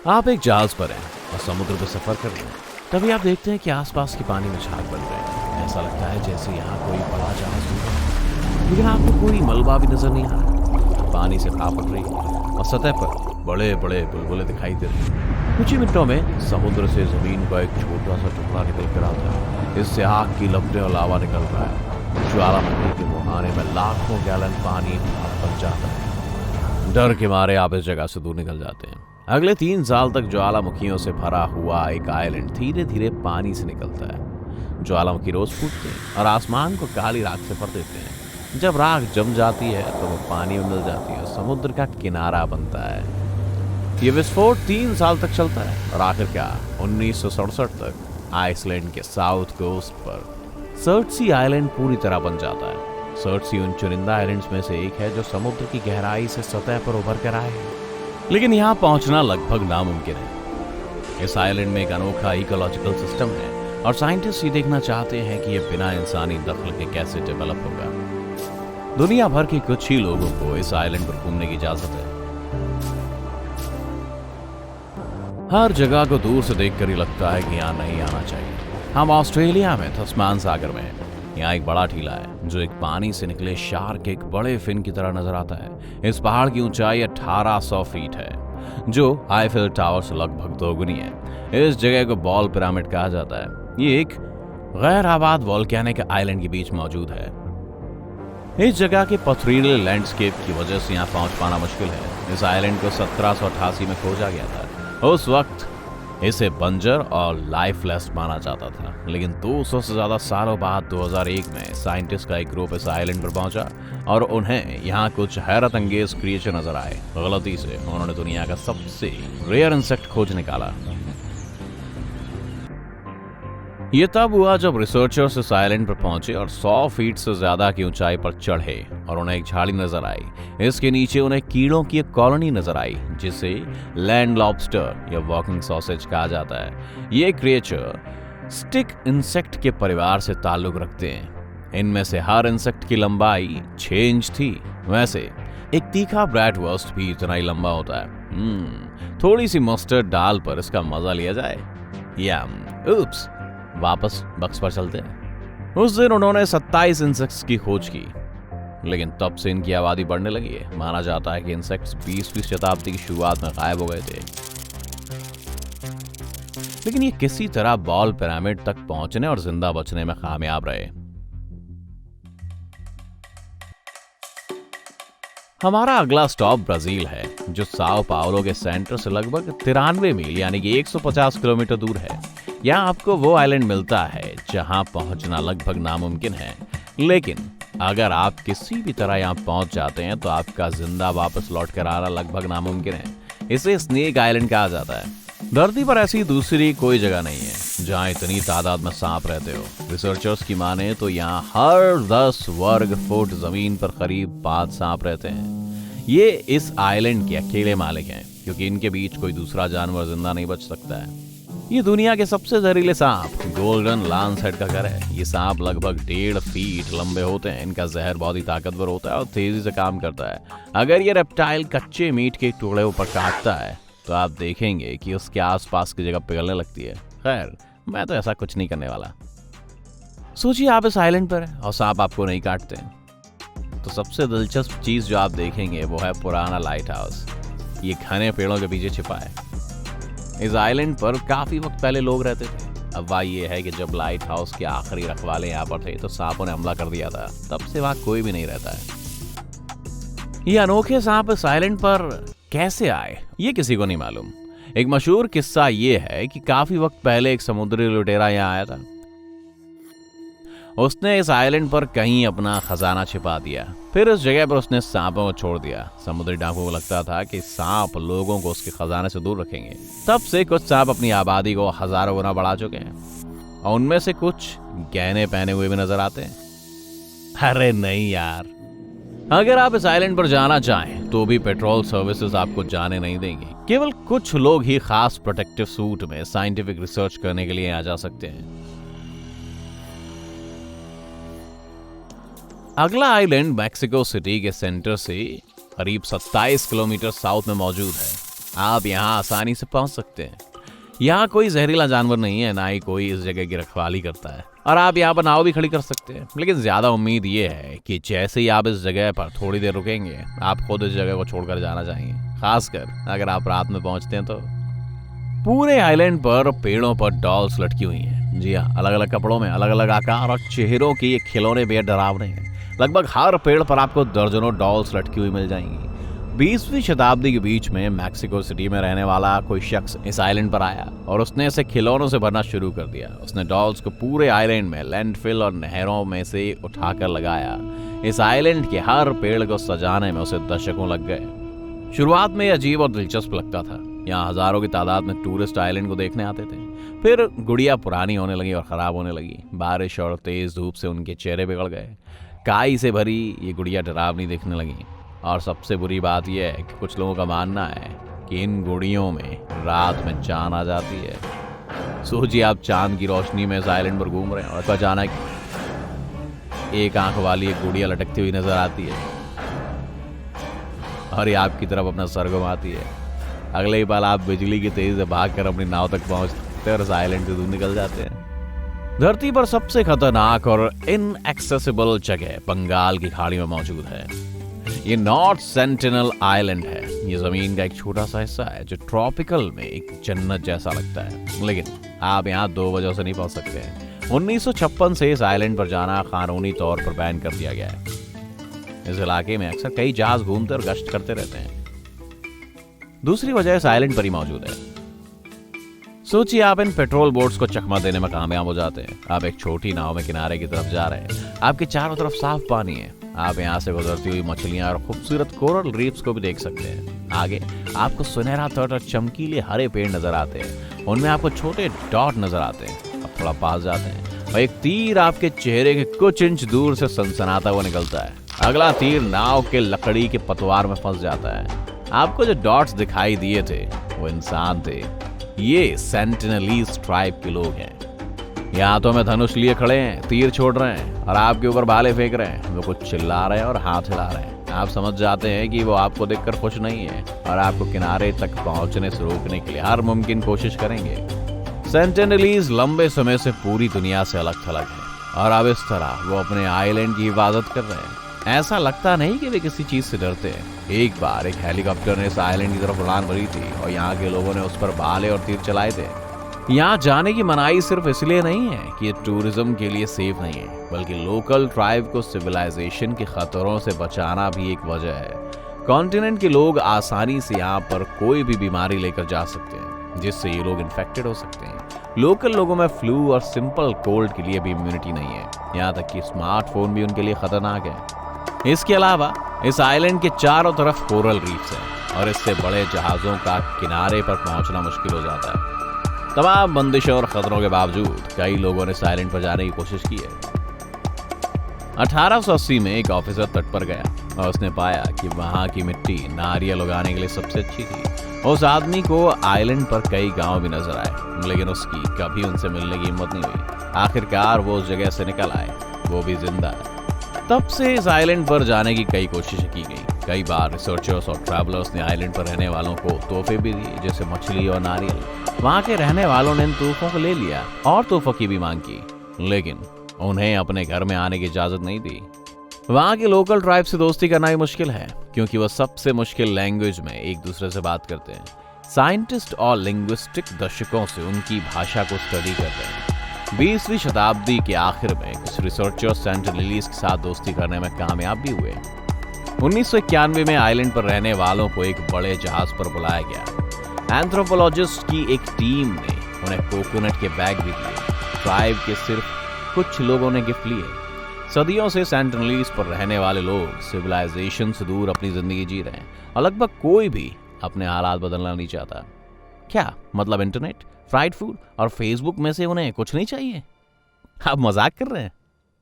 आप एक जहाज पर हैं और समुद्र पर सफर कर रहे हैं। तभी आप देखते हैं कि आसपास के पानी में झाग बन रहे हैं। ऐसा लगता है जैसे यहाँ कोई बड़ा जहाज डूबा है, लेकिन आपको कोई मलबा भी नजर नहीं आ रहा। पानी से भाप उठ रही है और सतह पर बड़े बड़े बुलबुले दिखाई दे रहे हैं। कुछ ही मिनटों में समुद्र से जमीन का एक छोटा सा टुकड़ा निकल कर आता है। इससे आग की लपटें और लावा निकल रहा है। ज्वालामुखी के मुहाने में लाखों गैलन पानी बन जाता है। डर के मारे आप इस जगह से दूर निकल जाते हैं। अगले 3 साल तक ज्वालामुखियों से भरा हुआ एक आइलैंड धीरे धीरे पानी से निकलता है। ज्वालामुखी रोज फूटते हैं और आसमान को काली राख से भर देते हैं। जब राख जम जाती है तो वो पानी में मिल जाती है और समुद्र का किनारा बनता है। ये विस्फोट 3 साल तक चलता है और आखिरकार 1967 तक आइसलैंड के साउथ कोस्ट पर सर्टसी आइलैंड पूरी तरह बन जाता है। सर्टसी उन चुनिंदा आइलैंड्स में से एक है जो समुद्र की गहराई से सतह पर उभर कर आए हैं, लेकिन यहाँ पहुंचना लगभग नामुमकिन है। इस आइलैंड में एक अनोखा इकोलॉजिकल सिस्टम है और साइंटिस्ट ये देखना चाहते हैं कि यह बिना इंसानी दखल के कैसे डेवलप होगा। दुनिया भर के कुछ ही लोगों को इस आइलैंड पर घूमने की इजाजत है। हर जगह को दूर से देखकर ही लगता है कि यहाँ नहीं आना चाहिए। हम ऑस्ट्रेलिया में तस्मान सागर में हैं। यहाँ एक बड़ा टीला है जो एक पानी से निकले शार्क के एक बड़े फिन की तरह नजर आता है। इस पहाड़ की ऊंचाई 1800 फीट है, जो आईफिल टावर से लगभग 2 गुनी है। इस जगह को बॉल पिरामिड कहा जाता है। ये एक गैर आबाद वोल्केनिक आइलैंड के बीच मौजूद है। इस जगह के पथरीले लैंडस्केप की वजह से यहाँ पहुंच पाना मुश्किल है। इस आइलैंड को 1788 में खोजा गया था। उस वक्त इसे बंजर और लाइफलेस माना जाता था, लेकिन 200 से ज्यादा सालों बाद 2001 में साइंटिस्ट का एक ग्रुप इस आइलैंड पर पहुंचा और उन्हें यहाँ कुछ हैरत अंगेज क्रिएचर नजर आए। गलती से उन्होंने दुनिया का सबसे रेयर इंसेक्ट खोज निकाला। ये तब हुआ जब रिसर्चर्स इस आइलैंड पर पहुंचे और 100 फीट से ज्यादा की ऊंचाई पर चढ़े और उन्हें एक झाड़ी नजर आई। इसके नीचे उन्हें कीड़ों की एक कॉलोनी नजर आई जिसे लैंड लॉबस्टर या वॉकिंग सॉसेज कहा जाता है। ये क्रिएचर स्टिक इंसेक्ट के परिवार से ताल्लुक रखते हैं। इनमें से हर इंसेक्ट की लंबाई 6 इंच थी। वैसे एक तीखा ब्रैटवर्स्ट भी इतना ही लंबा होता है। थोड़ी सी मस्टर्ड डाल पर इसका मजा लिया जाए। उप्स, वापस बक्स पर चलते हैं। उस दिन उन्होंने 27 इंसेक्ट्स की खोज की, लेकिन तब से इनकी आबादी बढ़ने लगी है। माना जाता है कि इंसेक्ट्स 20वीं शताब्दी की शुरुआत में गायब हो गए थे, लेकिन ये किसी तरह बॉल पिरामिड तक पहुंचने और जिंदा बचने में कामयाब रहे। हमारा अगला स्टॉप ब्राजील है, जो साओ पाउलो के सेंटर से लगभग 93 मील यानी कि 150 किलोमीटर दूर है। यहाँ आपको वो आइलैंड मिलता है जहाँ पहुंचना लगभग नामुमकिन है, लेकिन अगर आप किसी भी तरह यहाँ पहुंच जाते हैं तो आपका जिंदा वापस लौट कर आना लगभग नामुमकिन है। इसे स्नेक आइलैंड कहा जाता है। धरती पर ऐसी दूसरी कोई जगह नहीं है जहाँ इतनी तादाद में सांप रहते हो। रिसर्चर्स की माने तो यहाँ हर 10 वर्ग फुट जमीन पर करीब 5 सांप रहते हैं। ये इस आइलैंड के अकेले मालिक हैं, क्योंकि इनके बीच कोई दूसरा जानवर जिंदा नहीं बच सकता है। ये दुनिया के सबसे जहरीले सांप गोल्डन लांसहेड का घर है। ये सांप लगभग 1.5 फीट लंबे होते हैं। इनका जहर बहुत ही ताकतवर होता है और तेजी से काम करता है। अगर ये रेप्टाइल कच्चे मीट के टुकड़े ऊपर काटता है तो आप देखेंगे कि उसके आसपास की जगह पिघलने लगती है। खैर, मैं तो ऐसा कुछ नहीं करने वाला। सोचिए आप इस आइलैंड पर हैं और सांप आपको नहीं काटते, तो सबसे दिलचस्प चीज जो आप देखेंगे वो है पुराना लाइट हाउस। ये घने पेड़ों के पीछे छिपा है। इस आइलैंड पर काफी वक्त पहले लोग रहते थे। अब बात यह है कि जब लाइट हाउस के आखिरी रखवाले यहाँ पर थे तो सांपों ने हमला कर दिया था। तब से वहां कोई भी नहीं रहता है। ये अनोखे सांप इस आइलैंड पर कैसे आए ये किसी को नहीं मालूम। एक मशहूर किस्सा ये है कि काफी वक्त पहले एक समुद्री लुटेरा यहाँ आया था। उसने इस आइलैंड पर कहीं अपना खजाना छिपा दिया। फिर इस जगह पर उसने सांपों को छोड़ दिया। समुद्री डाकुओं को लगता था कि सांप लोगों को उसके खजाने से दूर रखेंगे। तब से कुछ सांप अपनी आबादी को हजारों गुना बढ़ा चुके हैं और उनमें से कुछ गहने पहने हुए भी नजर आते हैं। अरे नहीं यार, अगर आप इस आइलैंड पर जाना चाहें तो भी पेट्रोल सर्विसेज आपको जाने नहीं देंगी। केवल कुछ लोग ही खास प्रोटेक्टिव सूट में साइंटिफिक रिसर्च करने के लिए आ जा सकते हैं। अगला आइलैंड मैक्सिको सिटी के सेंटर से करीब 27 किलोमीटर साउथ में मौजूद है। आप यहाँ आसानी से पहुंच सकते हैं। यहाँ कोई जहरीला जानवर नहीं है, ना ही कोई इस जगह की रखवाली करता है, और आप यहाँ पर नाव भी खड़ी कर सकते हैं। लेकिन ज्यादा उम्मीद ये है कि जैसे ही आप इस जगह पर थोड़ी देर रुकेंगे, आप खुद इस जगह को छोड़कर जाना चाहेंगे, खासकर अगर आप रात में पहुंचते हैं तो। पूरे आइलैंड पर पेड़ों पर डॉल्स लटकी हुई हैं। जी हाँ, अलग अलग कपड़ों में, अलग अलग आकार और चेहरों के ये खिलौने बेहद डरावने हैं। लगभग हर पेड़ पर आपको दर्जनों डॉल्स लटकी हुई मिल जाएंगी। 20वीं शताब्दी के बीच में मैक्सिको सिटी में रहने वाला कोई शख्स इस आइलैंड पर आया और उसने इसे खिलौनों से भरना शुरू कर दिया। उसने डॉल्स को पूरे आइलैंड में लैंडफिल और नहरों में से उठाकर लगाया। इस आइलैंड के हर पेड़ को सजाने में उसे दशकों लग गए। शुरुआत में यह अजीब और दिलचस्प लगता था। यहाँ हजारों की तादाद में टूरिस्ट आइलैंड को देखने आते थे। फिर गुड़िया पुरानी होने लगी और खराब होने लगी। बारिश और तेज धूप से उनके चेहरे बिगड़ गए। काई से भरी ये गुड़िया डरावनी दिखने लगी। और सबसे बुरी बात यह है कि कुछ लोगों का मानना है कि इन गुड़ियों में रात में जान आ जाती है। सोचिए, आप चांद की रोशनी में इस आइलैंड पर घूम रहे हैं और अचानक एक आंख वाली एक गुड़िया लटकती हुई नजर आती है और ये आपकी तरफ अपना सर घुमाती है। अगले ही पल आप बिजली की तेजी से भागकर अपनी नाव तक पहुंचते और इस आइलैंड से दूर निकल जाते हैं। धरती पर सबसे खतरनाक और इनएक्सेसिबल जगह बंगाल की खाड़ी में मौजूद है। ये नॉर्थ सेंटिनल आइलैंड है। ये जमीन का एक छोटा सा हिस्सा है जो ट्रॉपिकल में एक जन्नत जैसा लगता है। लेकिन आप यहाँ 2 वजहों से नहीं पहुंच सकते हैं। 1956 से इस आइलैंड पर जाना कानूनी तौर पर बैन कर दिया गया है। इस इलाके में अक्सर कई जहाज घूमते और गश्त करते रहते हैं। दूसरी वजह इस आइलैंड पर ही मौजूद है। सोचिए, आप इन पेट्रोल बोट्स को चकमा देने में कामयाब हो जाते हैं। आप एक छोटी नाव में किनारे की तरफ जा रहे हैं। आपके चारों तरफ साफ पानी है। आप यहाँ से गुजरती हुई मछलियां और खूबसूरत कोरल रीफ्स को भी देख सकते हैं। आगे आपको सुनहरा तट और चमकीले हरे पेड़ नजर आते हैं। उनमें आपको छोटे डॉट नजर आते हैं। अब थोड़ा पास जाते हैं और एक तीर आपके चेहरे के कुछ इंच दूर से सनसनाता हुआ निकलता है। अगला तीर नाव के लकड़ी के पतवार में फंस जाता है। आपको जो डॉट्स दिखाई दिए थे वो इंसान थे। ये सेंटिनलीज ट्राइब के लोग हैं। ये हाथों में धनुष लिए खड़े हैं, तीर छोड़ रहे हैं और आपके ऊपर भाले फेंक रहे हैं। वो कुछ चिल्ला रहे हैं और हाथ हिला रहे हैं। आप समझ जाते हैं कि वो आपको देखकर खुश नहीं है और आपको किनारे तक पहुंचने से रोकने के लिए हर मुमकिन कोशिश करेंगे। सेंटिनलीज लंबे समय से पूरी दुनिया से अलग थलग है और अब इस तरह वो अपने आइलैंड की हिफाजत कर रहे हैं। ऐसा लगता नहीं कि वे किसी चीज से डरते हैं। एक बार एक हेलीकॉप्टर ने इस आइलैंड की तरफ उड़ान भरी थी और यहाँ के लोगों ने उस पर भाले और तीर चलाए थे। यहाँ जाने की मनाही सिर्फ इसलिए नहीं है कि ये टूरिज्म के लिए सेफ नहीं है, बल्कि लोकल ट्राइब को सिविलाइजेशन के खतरों से बचाना भी एक वजह है। कॉन्टिनेंट के लोग आसानी से यहाँ पर कोई भी बीमारी लेकर जा सकते हैं, जिससे ये लोग इन्फेक्टेड हो सकते हैं। लोकल लोगों में फ्लू और सिंपल कोल्ड के लिए भी इम्यूनिटी नहीं है। यहाँ तक कि स्मार्टफोन भी उनके लिए खतरनाक है। इसके अलावा इस आइलैंड के चारों तरफ कोरल रीफ्स हैं और इससे बड़े जहाजों का किनारे पर पहुंचना मुश्किल हो जाता है। तमाम बंदिशों और खतरों के बावजूद कई लोगों ने इस आइलैंड पर जाने की कोशिश की है। 1880 में एक ऑफिसर तट पर गया और उसने पाया कि वहां की मिट्टी नारियल उगाने के लिए सबसे अच्छी थी। उस आदमी को आइलैंड पर कई गांव भी नजर आए, लेकिन उसकी कभी उनसे मिलने की हिम्मत नहीं हुई। आखिरकार वो उस जगह से निकल आए, वो भी जिंदा है। तब से इस आइलैंड पर जाने की कई कोशिशें की गई। कई बार रिसर्चर्स और ट्रैवलर्स ने आइलैंड पर रहने वालों को तोहफे भी दिए, जैसे मछली और नारियल। वहां के रहने वालों ने इन तोहफों को ले लिया और तोहफों की भी मांग की, लेकिन उन्हें अपने घर में आने की इजाजत नहीं दी। वहां के लोकल ट्राइब से दोस्ती करना भी मुश्किल है, क्योंकि वह सबसे मुश्किल लैंग्वेज में एक दूसरे से बात करते हैं। साइंटिस्ट और लिंग्विस्टिक दशकों से उनकी भाषा को स्टडी कर रहे हैं। 20वीं शताब्दी के आखिर में कुछ रिसर्चर्स सेंटिनलीज के साथ दोस्ती करने में कामयाब भी हुए। 1991 में आइलैंड पर रहने वालों को एक बड़े जहाज पर बुलाया गया। एंथ्रोपोलॉजिस्ट की एक टीम ने उन्हें कोकोनट के बैग भी दिए। ट्राइब के सिर्फ कुछ लोगों ने गिफ्ट लिए। सदियों से सेंटिनलीज पर रहने वाले लोग सिविलाइजेशन से दूर अपनी जिंदगी जी रहे हैं और लगभग कोई भी अपने हालात बदलना नहीं चाहता। क्या मतलब इंटरनेट, फ्राइड फूड और फेसबुक में से उन्हें कुछ नहीं चाहिए? आप मजाक कर रहे हैं?